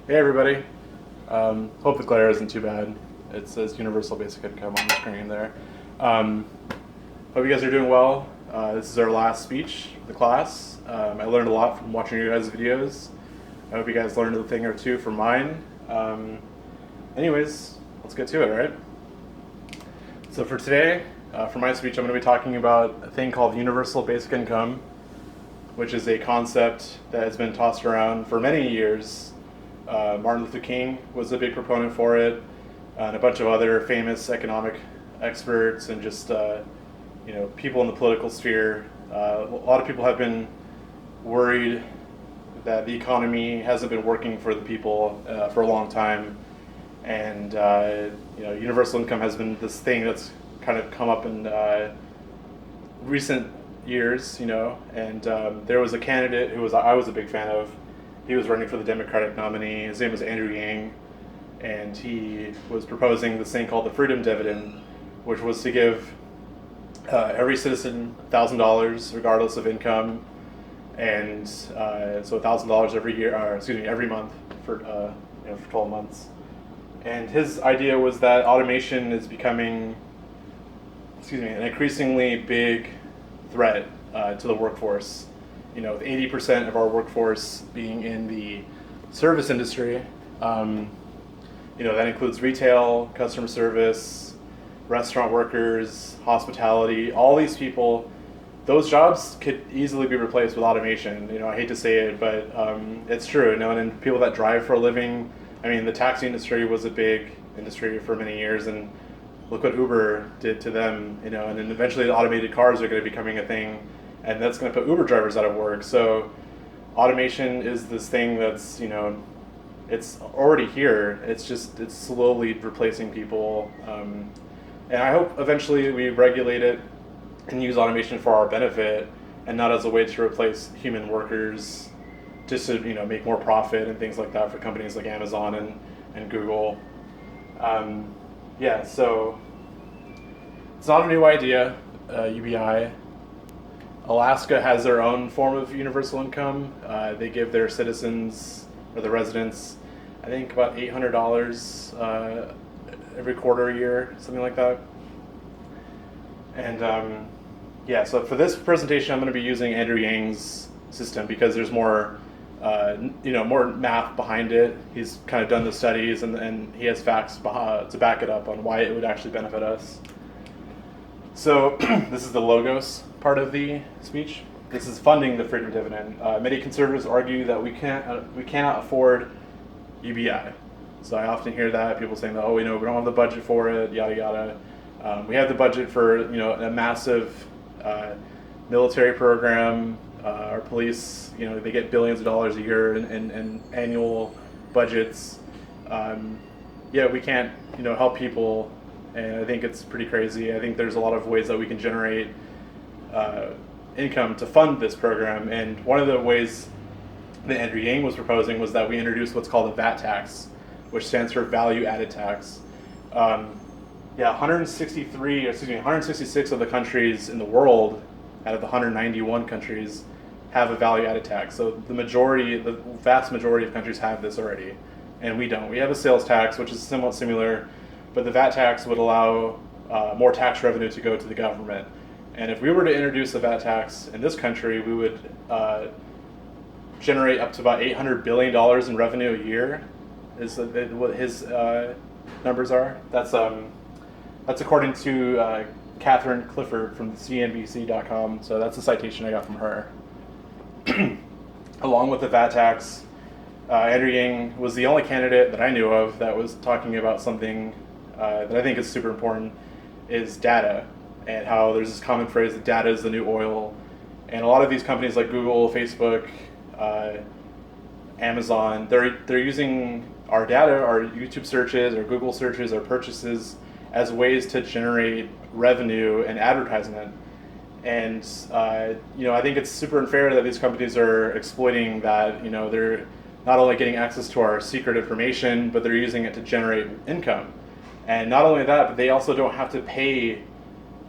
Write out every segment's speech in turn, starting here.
Hey everybody. Hope the glare isn't too bad. It says universal basic income on the screen there. Hope you guys are doing well. This is our last speech for the class. I learned a lot from watching your guys' videos. I hope you guys learned a thing or two from mine. Anyways, let's get to it, right? So for today, for my speech, I'm going to be talking about a thing called universal basic income, which is a concept that has been tossed around for many years. Martin Luther King was a big proponent for it, and a bunch of other famous economic experts and just people in the political sphere. A lot of people have been worried that the economy hasn't been working for the people for a long time, and universal income has been this thing that's kind of come up in recent years, and there was a candidate who I was a big fan of. He was running for the Democratic nominee. His name was Andrew Yang, and he was proposing this thing called the freedom dividend, which was to give every citizen $1,000 regardless of income, and so $1,000 every year, every month for 12 months. And his idea was that automation is becoming, an increasingly big threat to the workforce. With 80% of our workforce being in the service industry, that includes retail, customer service, restaurant workers, hospitality, all these people, those jobs could easily be replaced with automation. I hate to say it, but it's true. And people that drive for a living, the taxi industry was a big industry for many years, and look what Uber did to them, and then eventually the automated cars are going to be becoming a thing, and that's going to put Uber drivers out of work. So automation is this thing that's, it's already here. It's slowly replacing people. And I hope eventually we regulate it and use automation for our benefit and not as a way to replace human workers just to, make more profit and things like that for companies like Amazon and Google. So it's not a new idea, UBI. Alaska has their own form of universal income. They give their citizens or the residents, I think, about $800 every quarter a year, something like that. And so for this presentation, I'm going to be using Andrew Yang's system because there's more, more math behind it. He's kind of done the studies and he has facts to back it up on why it would actually benefit us. So this is the logos part of the speech. This is funding the freedom dividend. Many conservatives argue that we cannot afford UBI. So I often hear that people saying that, we don't have the budget for it, yada yada. We have the budget for a massive military program. Our police, they get billions of dollars a year in annual budgets. We can't help people. And I think it's pretty crazy. I think there's a lot of ways that we can generate income to fund this program. And one of the ways that Andrew Yang was proposing was that we introduce what's called a VAT tax, which stands for value added tax. 166 of the countries in the world out of the 191 countries have a value added tax. So the vast majority of countries have this already. And we don't. We have a sales tax, which is somewhat similar. But the VAT tax would allow more tax revenue to go to the government. And if we were to introduce a VAT tax in this country, we would generate up to about $800 billion in revenue a year, is what his numbers are. That's according to Catherine Clifford from CNBC.com. So that's a citation I got from her. Along with the VAT tax, Andrew Yang was the only candidate that I knew of that was talking about something that I think is super important, is data, and how there's this common phrase that data is the new oil. And a lot of these companies like Google, Facebook, Amazon, they're using our data, our YouTube searches, our Google searches, our purchases as ways to generate revenue and advertisement. And I think it's super unfair that these companies are exploiting that. They're not only getting access to our secret information, but they're using it to generate income. And not only that, but they also don't have to pay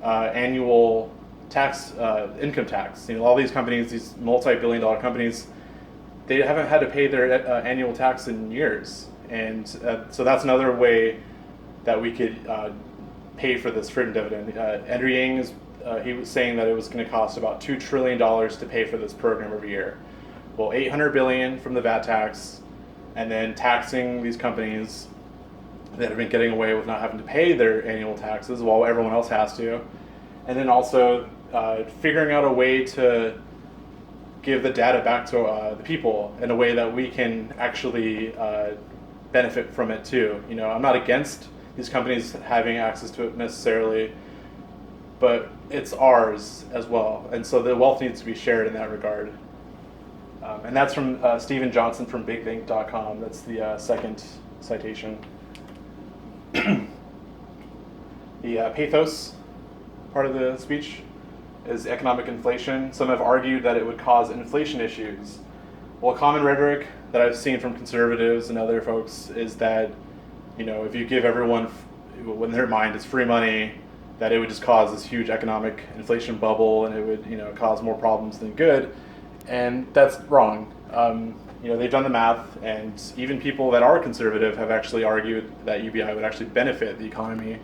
annual tax, income tax. All these companies, these multi-billion-dollar companies, they haven't had to pay their annual tax in years, and so that's another way that we could pay for this freedom dividend. Andrew Yang he was saying that it was going to cost about $2 trillion to pay for this program every year. Well, $800 billion from the VAT tax, and then taxing these companies that have been getting away with not having to pay their annual taxes while everyone else has to, and then also figuring out a way to give the data back to the people in a way that we can actually benefit from it too. You know, I'm not against these companies having access to it necessarily, but it's ours as well, and so the wealth needs to be shared in that regard. And that's from Stephen Johnson from bigthink.com. That's the second citation. The pathos part of the speech is economic inflation. Some have argued that it would cause inflation issues. Well, common rhetoric that I've seen from conservatives and other folks is that, you know, if you give everyone, when their mind is free money, that it would just cause this huge economic inflation bubble, and it would, you know, cause more problems than good. And that's wrong. You know, they've done the math, and even people that are conservative have actually argued that UBI would actually benefit the economy.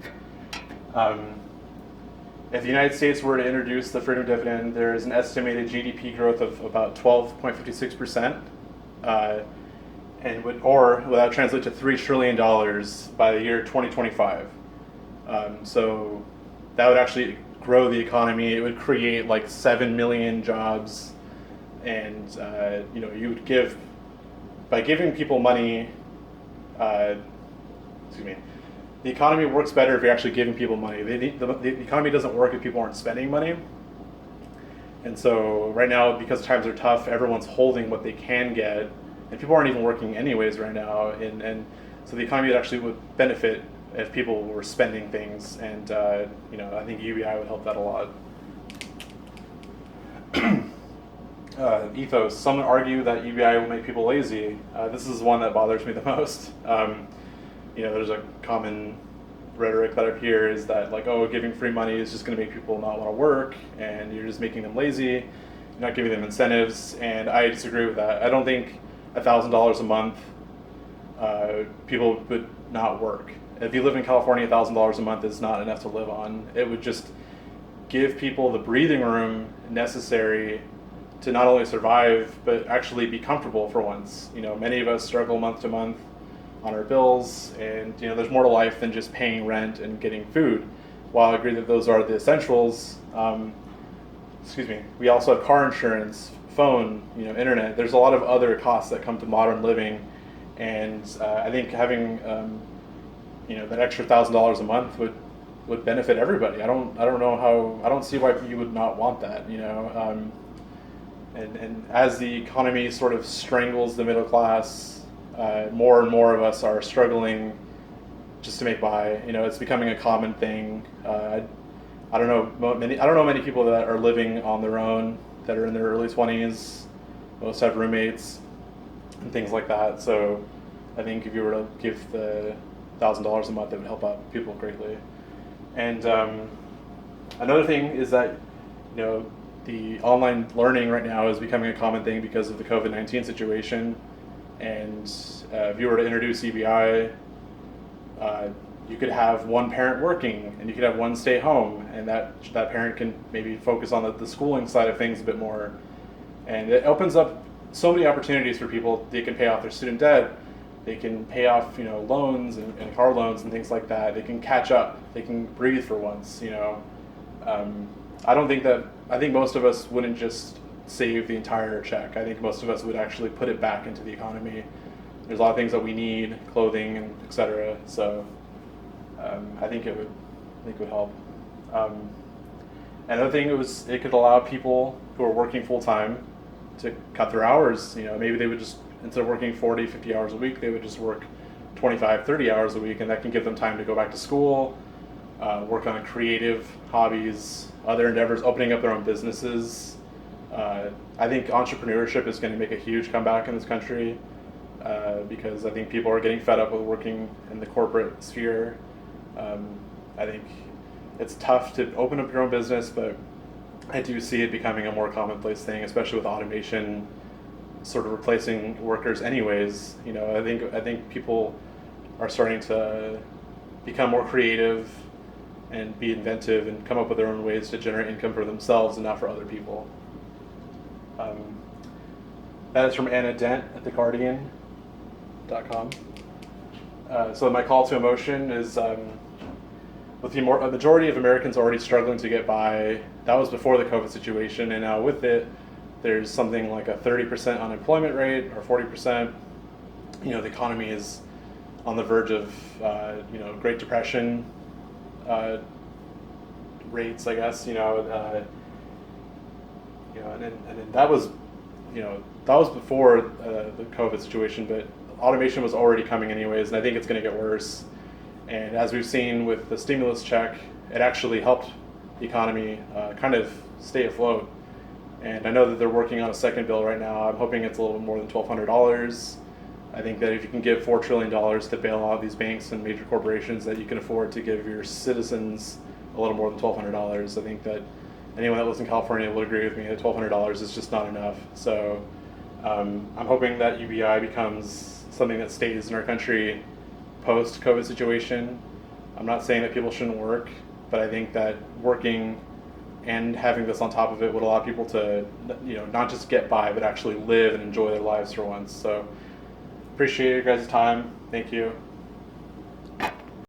If the United States were to introduce the freedom dividend, there is an estimated GDP growth of about 12.56%, and would that translate to $3 trillion by the year 2025. So that would actually grow the economy. It would create like 7 million jobs, and you know, you would by giving people money. The economy works better if you're actually giving people money. The economy doesn't work if people aren't spending money. And so right now, because times are tough, everyone's holding what they can get, and people aren't even working anyways right now. And so the economy actually would benefit if people were spending things. And you know, I think UBI would help that a lot. Ethos. Some argue that UBI will make people lazy. This is one that bothers me the most. You know, there's a common rhetoric that I hear is that, like, oh, giving free money is just going to make people not want to work, and you're just making them lazy, you're not giving them incentives, and I disagree with that. I don't think $1,000 a month, people would not work. If you live in California, $1,000 a month is not enough to live on. It would just give people the breathing room necessary to not only survive, but actually be comfortable for once. You know, many of us struggle month to month on our bills, and you know, there's more to life than just paying rent and getting food. While I agree that those are the essentials, we also have car insurance, phone, you know, internet. There's a lot of other costs that come to modern living, and I think having you know, that extra $1,000 a month would benefit everybody. I don't see why you would not want that. You know, and as the economy sort of strangles the middle class, more and more of us are struggling just to make by. You know, it's becoming a common thing. I don't know many people that are living on their own, that are in their early 20s. Most have roommates and things like that. So I think if you were to give the $1,000 a month, it would help out people greatly. And another thing is that, you know, the online learning right now is becoming a common thing because of the COVID-19 situation. And if you were to introduce EBI, you could have one parent working, and you could have one stay home, and that parent can maybe focus on the schooling side of things a bit more. And it opens up so many opportunities for people. They can pay off their student debt, they can pay off, you know, loans and car loans and things like that. They can catch up, they can breathe for once, you know. I think most of us wouldn't just save the entire check. I think most of us would actually put it back into the economy. There's a lot of things that we need, clothing and etc. So I think it would help. Another thing it could allow people who are working full time to cut their hours. You know, maybe they would just, instead of working 40, 50 hours a week, they would just work 25, 30 hours a week, and that can give them time to go back to school, work on creative hobbies, other endeavors, opening up their own businesses. I think entrepreneurship is going to make a huge comeback in this country because I think people are getting fed up with working in the corporate sphere. I think it's tough to open up your own business, but I do see it becoming a more commonplace thing, especially with automation. sort of replacing workers anyways. I think people are starting to become more creative and be inventive and come up with their own ways to generate income for themselves and not for other people. That is from Anna Dent at theguardian.com. So my call to emotion is, with a majority of Americans already struggling to get by, that was before the COVID situation, and now with it, there's something like a 30% unemployment rate or 40%. The economy is on the verge of, Great Depression rates, I guess. And that was, before the COVID situation, but automation was already coming anyways, and I think it's going to get worse. And as we've seen with the stimulus check, it actually helped the economy kind of stay afloat. And I know that they're working on a second bill right now. I'm hoping it's a little bit more than $1,200. I think that if you can give $4 trillion to bail out these banks and major corporations, that you can afford to give your citizens a little more than $1,200. I think that anyone that lives in California will agree with me that $1,200 is just not enough. So I'm hoping that UBI becomes something that stays in our country post-COVID situation. I'm not saying that people shouldn't work, but I think that working and having this on top of it would allow people to, not just get by, but actually live and enjoy their lives for once. So appreciate your guys' time. Thank you.